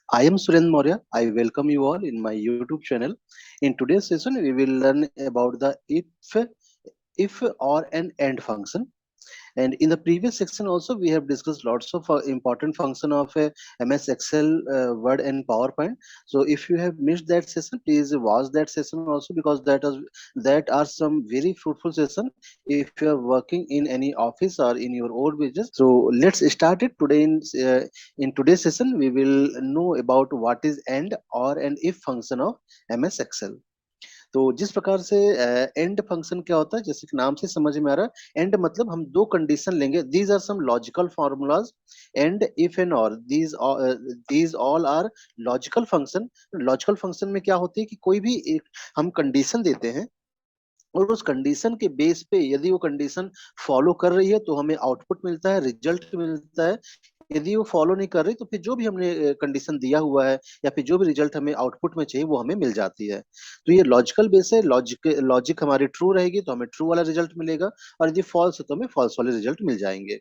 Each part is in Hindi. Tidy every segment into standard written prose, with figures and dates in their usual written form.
I am Surendra Maurya. I welcome you all in my YouTube channel. In today's session, we will learn about the if or an and function. And in the previous section also, we have discussed lots of important function of MS Excel, Word and PowerPoint. So if you have missed that session, please watch that session also because that are some very fruitful session if you are working in any office or in your own business. So let's start it today. In today's session, we will know about what is and or and if function of MS Excel. तो जिस प्रकार से एंड फंक्शन क्या होता है, जैसे कि नाम से समझ में आ रहा है, एंड मतलब हम दो कंडीशन लेंगे. These are some logical formulas. And if and or these all are logical function. Logical function में क्या होती है कि कोई भी एक हम कंडीशन देते हैं और उस कंडीशन के बेस पे यदि वो कंडीशन फॉलो कर रही है तो हमें आउटपुट मिलता है, रिजल्ट मिलता है. यदि वो फॉलो नहीं कर रही तो फिर जो भी हमने कंडीशन दिया हुआ है या फिर जो भी रिजल्ट हमें आउटपुट में चाहिए वो हमें मिल जाती है. तो ये लॉजिकल बेस है. लॉजिक लॉजिक हमारी ट्रू रहेगी तो हमें ट्रू वाला रिजल्ट मिलेगा, और यदि फॉल्स है तो हमें फॉल्स वाले रिजल्ट मिल जाएंगे.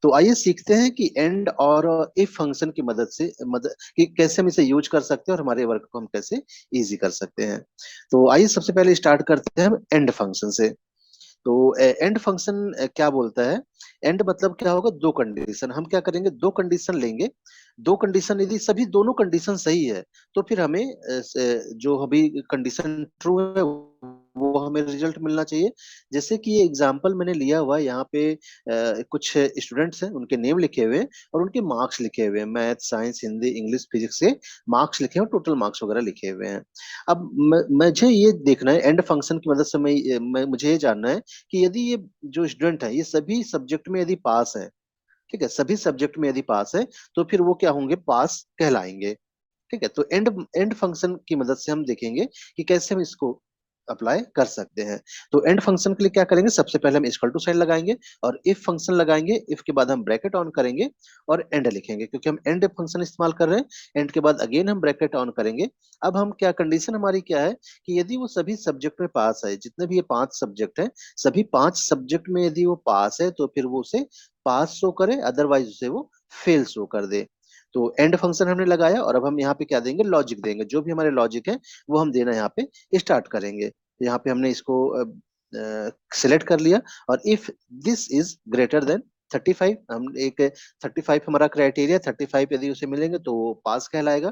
तो आइए सीखते हैं कि एंड और इफ फंक्शन की मदद कि कैसे हम इसे यूज कर सकते हैं और हमारे वर्क को हम कैसे इजी कर सकते हैं. तो आइए सबसे पहले स्टार्ट करते हैं हम एंड फंक्शन से. तो एंड फंक्शन क्या बोलता है? एंड मतलब क्या होगा? दो कंडीशन. हम क्या करेंगे? दो कंडीशन लेंगे. दो कंडीशन यदि सभी दोनों कंडीशन सही है तो फिर हमें जो अभी कंडीशन ट्रू है वो हमें रिजल्ट मिलना चाहिए. जैसे कि ये एग्जांपल मैंने लिया हुआ है यहाँ पे. कुछ स्टूडेंट्स हैं, उनके नेम लिखे हुए हैं और उनके मार्क्स लिखे हुए हैं. Math, science, Hindi, English, physics से मार्क्स लिखे हैं, टोटल मार्क्स वगैरह लिखे हुए हैं. अब मुझे ये देखना है एंड फंक्शन की मदद से मुझे ये जानना है कि यदि ये जो स्टूडेंट है ये सभी सब्जेक्ट में यदि पास है, ठीक है, सभी सब्जेक्ट में यदि पास है तो फिर वो क्या होंगे? पास कहलाएंगे. ठीक है. तो एंड एंड फंक्शन की मदद से हम देखेंगे कि कैसे हम इसको अप्लाई कर सकते हैं. तो एंड फंक्शन के लिए क्या करेंगे? सबसे पहले हम इक्वल टू साइन लगाएंगे और इफ फंक्शन लगाएंगे. इफ के बाद हम ब्रैकेट ऑन करेंगे और एंड लिखेंगे क्योंकि हम एंड फंक्शन इस्तेमाल कर रहे हैं. एंड के बाद अगेन हम ब्रैकेट ऑन करेंगे. अब हम क्या, कंडीशन हमारी क्या है कि यदि वो सभी सब्जेक्ट में पास है, जितने भी ये पांच सब्जेक्ट हैं, सभी पांच सब्जेक्ट में यदि वो पास है तो फिर वो उसे पास शो करे, अदरवाइज उसे वो फेल शो कर दे. तो एंड फंक्शन हमने लगाया और अब हम यहाँ पे क्या देंगे? लॉजिक देंगे. जो भी हमारे लॉजिक है वो हम देना यहाँ पे स्टार्ट करेंगे. तो यहाँ पे हमने इसको सिलेक्ट कर लिया. और if this is greater than 35, हम एक 35 हमारा क्राइटेरिया, 35 यदि उसे मिलेंगे तो वो पास कहलाएगा.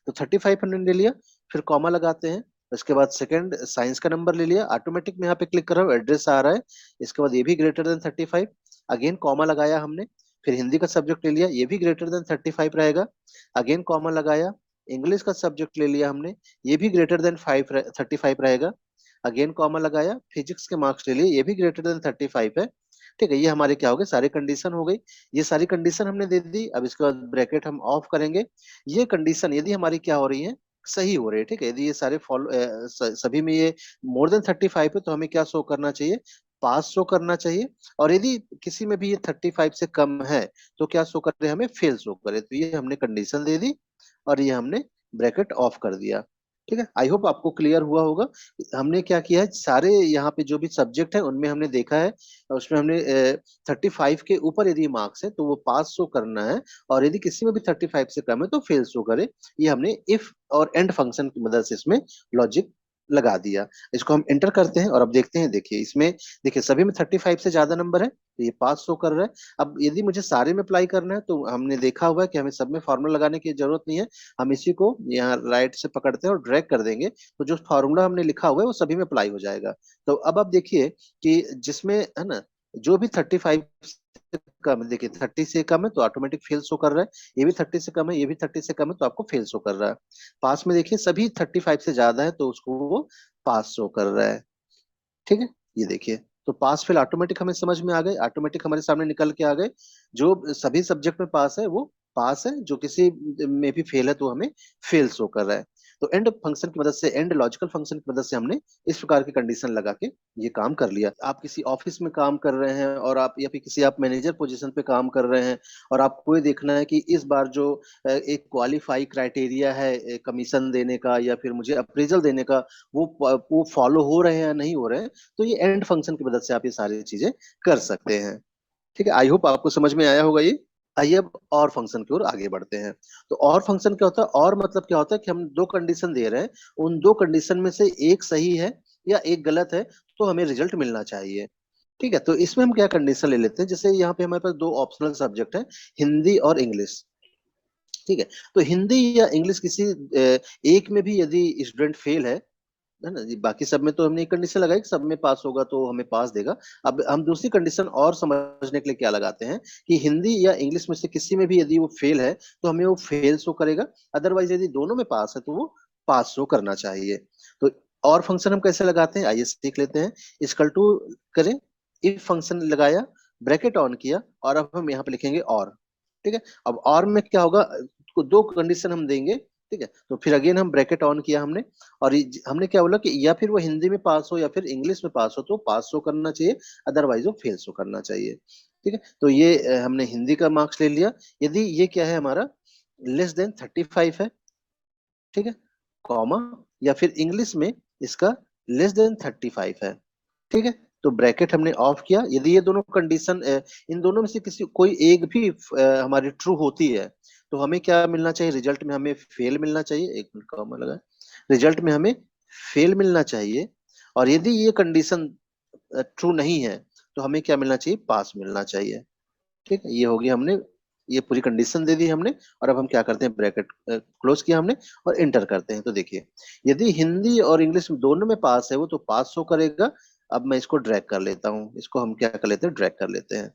तो 35 हमने ले लिया. फिर कॉमा लगाते हैं. उसके बाद सेकंड साइंस का नंबर ले लिया. ऑटोमेटिक में यहाँ पे क्लिक कर रहा हूँ, एड्रेस आ रहा है. इसके बाद ये भी ग्रेटर देन 35. अगेन कॉमा लगाया हमने. फिर हिंदी का सब्जेक्ट ले लिया, ये भी ग्रेटर देन 35 रहेगा. अगेन कॉमा लगाया. इंग्लिश का सब्जेक्ट ले लिया हमने, ये भी ग्रेटर देन 35 रहेगा. अगेन कॉमा लगाया. फिजिक्स के मार्क्स ले लिए, ये भी ग्रेटर देन 35 है. ठीक है. ये हमारे क्या हो गए? सारी कंडीशन हो गई. ये सारी कंडीशन हमने दे दी. अब इसके बाद ब्रैकेट हम ऑफ करेंगे. ये कंडीशन यदि हमारी क्या हो रही है? सही हो रही है. ठीक है. यदि ये सारे फॉलो सभी में ये मोर देन 35 है तो हमें क्या शो करना चाहिए? पास शो करना चाहिए. और यदि किसी में भी ये 35 से कम है तो क्या शो करे? हमें फेल शो करे. तो ये हमने कंडीशन दे दी और ये हमने ब्रैकेट ऑफ कर दिया. ठीक है. आई होप आपको क्लियर हुआ होगा. हमने क्या किया है, सारे यहाँ पे जो भी सब्जेक्ट है उनमें हमने देखा है, उसमें हमने 35 के ऊपर यदि मार्क्स है तो वो पास शो करना है, और यदि किसी में भी 35 से कम है तो फेल शो करे. ये हमने इफ और एंड फंक्शन की मदद से इसमें लॉजिक लगा दिया. इसको हम एंटर करते हैं और अब देखते हैं. देखिए इसमें, देखिए सभी में 35 से ज्यादा नंबर है तो ये पास शो कर रहा है. अब यदि मुझे सारे में अप्लाई करना है तो हमने देखा हुआ है कि हमें सब में फॉर्मूला लगाने की जरूरत नहीं है. हम इसी को यहाँ राइट से पकड़ते हैं और ड्रैग कर देंगे तो जो फॉर्मूला हमने लिखा हुआ है वो सभी में अप्लाई हो जाएगा. तो अब आप देखिए कि जिसमें है ना, जो भी 35 से कम है, देखिए 30 से कम है तो ऑटोमेटिक फेल शो कर रहा है. ये भी 30 से कम है, ये भी 30 से कम है तो आपको फेल शो कर रहा है. पास में देखिए सभी 35 से ज्यादा है तो उसको वो पास शो कर रहा है. ठीक है. ये देखिए, तो पास फेल ऑटोमेटिक हमें समझ में आ गए, ऑटोमेटिक हमारे सामने निकल के आ गए. जो सभी सब्जेक्ट में पास है वो पास है, जो किसी में भी फेल है तो हमें फेल शो कर रहा है. तो एंड फंक्शन की मदद से, एंड लॉजिकल फंक्शन की मदद से हमने इस प्रकार की कंडीशन लगा के ये काम कर लिया. आप किसी ऑफिस में काम कर रहे हैं और आप या फिर किसी आप मैनेजर पोजीशन पे काम कर रहे हैं और आपको ये देखना है कि इस बार जो एक क्वालिफाई क्राइटेरिया है कमीशन देने का या फिर मुझे अप्रेजल देने का, वो फॉलो हो रहे हैं या नहीं हो रहे हैं, तो ये एंड फंक्शन की मदद से आप ये सारी चीजें कर सकते हैं. ठीक है. आई होप आपको समझ में आया होगा ये. आइए अब और फंक्शन की ओर आगे बढ़ते हैं। तो और फंक्शन क्या होता है, और मतलब क्या होता है कि हम दो कंडीशन दे रहे हैं, उन दो कंडीशन में से एक सही है या एक गलत है, तो हमें रिजल्ट मिलना चाहिए। ठीक है, तो इसमें हम क्या कंडीशन ले लेते हैं, जैसे यहाँ पे हमारे पास दो ऑप्शनल सब्जेक्ट है, हिंदी और इंग्लिश। ठीक है, तो हिंदी या इंग्लिश किसी एक में भी यदि स्टूडेंट फेल है ना जी, बाकी सब में तो हमने एक कंडीशन लगाई कि सब में पास होगा तो हमें पास देगा। अब हम दूसरी कंडीशन और समझने के लिए क्या लगाते हैं कि हिंदी या इंग्लिश में से किसी में भी यदि वो फेल है तो हमें वो फेल शो करेगा, अदरवाइज यदि दोनों में पास है तो वो पास शो करना चाहिए। तो और फंक्शन हम कैसे लगाते हैं, आइए सीख लेते हैं। इक्वल टू करें, इफ फंक्शन लगाया, ब्रैकेट ऑन किया, और अब हम यहाँ पे लिखेंगे और। ठीक है, अब और में क्या होगा, दो कंडीशन हम देंगे। ठीक है, तो फिर अगेन हम ब्रैकेट ऑन किया हमने, और हमने क्या बोला कि या फिर वो हिंदी में पास हो या फिर इंग्लिश में पास हो तो पास शो करना चाहिए, अदरवाइज वो फेल शो करना चाहिए। ठीक है, तो ये हमने हिंदी का मार्क्स ले लिया। यदि ये क्या है हमारा, लेस देन 35 है, ठीक है, कॉमा, या फिर इंग्लिश में इसका लेस देन 35 है। ठीक है, तो ब्रैकेट हमने ऑफ किया। यदि ये दोनों कंडीशन, इन दोनों में से किसी कोई एक भी हमारी ट्रू होती है तो हमें क्या मिलना चाहिए, रिजल्ट में हमें फेल मिलना चाहिए। एक मिनट कॉमा लगा, रिजल्ट में हमें फेल मिलना चाहिए। और यदि ये कंडीशन ट्रू नहीं है तो हमें क्या मिलना चाहिए, पास मिलना चाहिए। ठीक है, ये हो गया, हमने ये पूरी कंडीशन दे दी हमने। और अब हम क्या करते हैं, ब्रैकेट क्लोज किया हमने और इंटर करते हैं। तो देखिए, यदि हिंदी और इंग्लिश दोनों में पास है वो तो पास शो करेगा। अब मैं इसको ड्रैग कर लेता हूँ, इसको हम क्या कर लेते हैं, ड्रैग कर लेते हैं।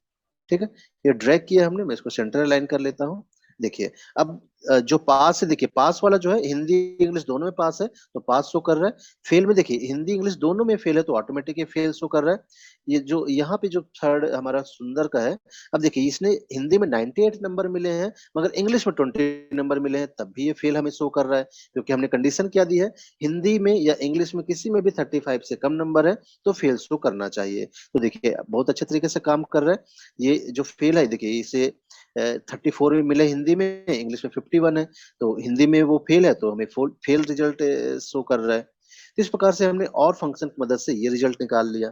ठीक है, ये ड्रैग किया हमने, मैं इसको सेंटर लाइन कर लेता हूँ। देखिए अब जो पास है, देखिए पास वाला जो है हिंदी इंग्लिश दोनों में पास है तो पास शो कर रहा है। फेल में देखिए हिंदी इंग्लिश दोनों में फेल है तो ऑटोमेटिक फेल शो कर रहा है। ये जो यहाँ पे जो थर्ड हमारा सुंदर का है, अब देखिए इसने हिंदी में 98 नंबर मिले हैं मगर इंग्लिश में 20 नंबर मिले हैं, तब भी ये फेल हमें शो कर रहा है, क्योंकि हमने कंडीशन क्या दी है, हिंदी में या इंग्लिश में किसी में भी 35 से कम नंबर है तो फेल शो करना चाहिए। तो देखिए बहुत अच्छे तरीके से काम कर रहा है। ये जो फेल है, देखिए इसे 34 में मिले हिंदी में, इंग्लिश में 51 है, तो हिंदी में वो फेल है तो हमें फेल रिजल्ट शो कर रहा है। तो इस प्रकार से हमने और फंक्शन की मदद से ये रिजल्ट निकाल लिया।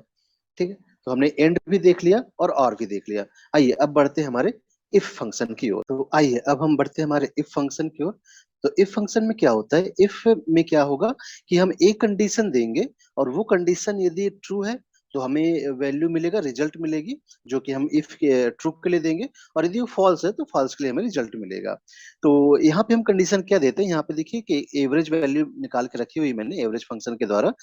ठीक है, तो हमने एंड भी देख लिया और भी देख लिया। आइए अब बढ़ते हैं हमारे इफ फंक्शन की ओर। तो आइए अब हम बढ़ते हैं हमारे इफ फंक्शन की ओर। तो इफ फंक्शन में क्या होता है, इफ में क्या होगा कि हम एक कंडीशन देंगे और वो कंडीशन यदि ट्रू है तो हमें वैल्यू मिलेगा, रिजल्ट मिलेगी, जो कि हम इफ के ट्रू के लिए देंगे। और यदि वो फॉल्स है तो फॉल्स के लिए हमें रिजल्ट मिलेगा। तो यहाँ पे हम कंडीशन क्या देते हैं, यहाँ पे देखिए कि एवरेज वैल्यू निकाल के रखी हुई मैंने एवरेज फंक्शन के द्वारा।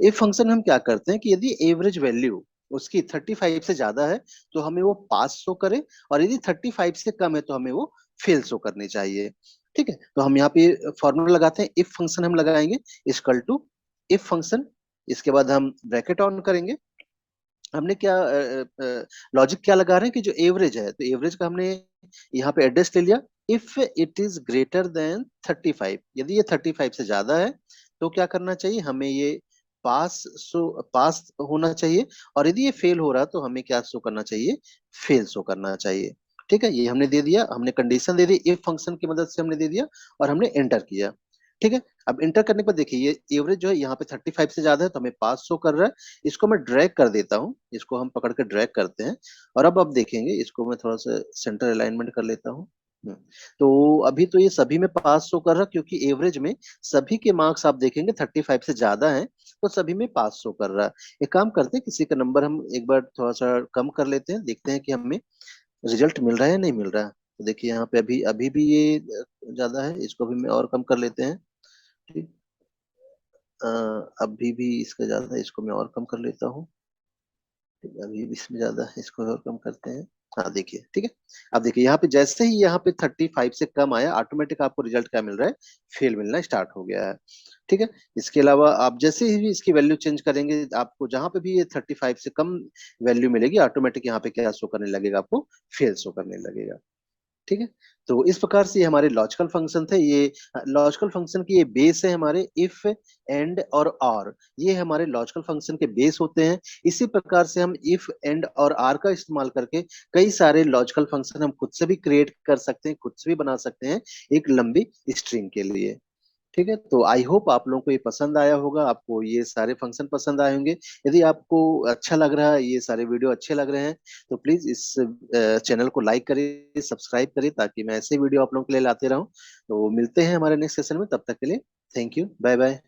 इफ फंक्शन हम क्या करते हैं कि यदि एवरेज वैल्यू उसकी 35 से ज्यादा है तो हमें वो पास शो करे, और यदि 35 से कम है तो हमें वो फेल शो करनी चाहिए। ठीक है, तो हम यहाँ पे फॉर्मूला लगाते हैं, इफ फंक्शन हम लगाएंगे इक्वल टू इफ फंक्शन, इसके बाद हम ब्रैकेट ऑन करेंगे। हमने क्या लॉजिक क्या लगा रहे हैं कि जो एवरेज है तो एवरेज का हमने यहाँ पे एड्रेस ले लिया। If it is greater than 35, यदि ये 35 से ज्यादा है तो क्या करना चाहिए, हमें ये पास होना चाहिए। और यदि ये फेल हो रहा है तो हमें क्या शो करना चाहिए, फेल शो करना चाहिए। ठीक है, ये हमने दे दिया, हमने condition they the if function की मदद से हमने दे दिया और हमने एंटर किया। ठीक है, अब इंटर करने के बाद देखिए ये एवरेज जो है यहाँ पे 35 से ज्यादा है तो हमें पास शो कर रहा है। इसको मैं ड्रैग कर देता हूँ, इसको हम पकड़ के ड्रैग करते हैं। और अब देखेंगे, इसको मैं थोड़ा सा सेंटर अलाइनमेंट कर लेता हूँ। हम्म, तो अभी तो ये सभी में पास शो कर रहा है, क्योंकि एवरेज में सभी के मार्क्स आप देखेंगे 35 से ज्यादा हैं तो सभी में पास शो कर रहा है। एक काम करते हैं, किसी का नंबर हम एक बार थोड़ा सा कम कर लेते हैं, देखते हैं कि हमें रिजल्ट मिल रहा है या नहीं मिल रहा है। तो देखिए यहाँ पे अभी अभी भी ये ज्यादा है, इसको भी मैं और कम कर लेते हैं। ठीक, अ, अभी भी इसका ज्यादा है, इसको मैं और कम कर लेता हूँ। ठीक है, अभी भी इसमें ज्यादा है, इसको और कम करते हैं। हाँ देखिए, ठीक है, अब देखिए यहाँ पे जैसे ही यहाँ पे 35 से कम आया ऑटोमेटिक आपको रिजल्ट क्या मिल रहा है, फेल मिलना स्टार्ट हो गया है। ठीक है, इसके अलावा आप जैसे ही भी इसकी वैल्यू चेंज करेंगे, आपको जहां पे भी ये 35 से कम वैल्यू मिलेगी ऑटोमेटिक यहाँ पे क्या शो करने लगेगा, आपको फेल शो करने लगेगा। ठीक है, तो इस प्रकार से ये हमारे लॉजिकल फंक्शन थे। ये लॉजिकल फंक्शन की ये बेस है हमारे इफ, एंड और ये हमारे लॉजिकल फंक्शन के बेस होते हैं। इसी प्रकार से हम इफ, एंड और आर का इस्तेमाल करके कई सारे लॉजिकल फंक्शन हम खुद से भी क्रिएट कर सकते हैं, खुद से भी बना सकते हैं एक लंबी स्ट्रिंग के लिए। ठीक है, तो आई होप आप लोगों को ये पसंद आया होगा, आपको ये सारे फंक्शन पसंद आए होंगे। यदि आपको अच्छा लग रहा है, ये सारे वीडियो अच्छे लग रहे हैं, तो प्लीज इस चैनल को लाइक करिए, सब्सक्राइब करिए, ताकि मैं ऐसे वीडियो आप लोगों के लिए लाते रहूं। तो मिलते हैं हमारे नेक्स्ट सेशन में, तब तक के लिए थैंक यू, बाय बाय।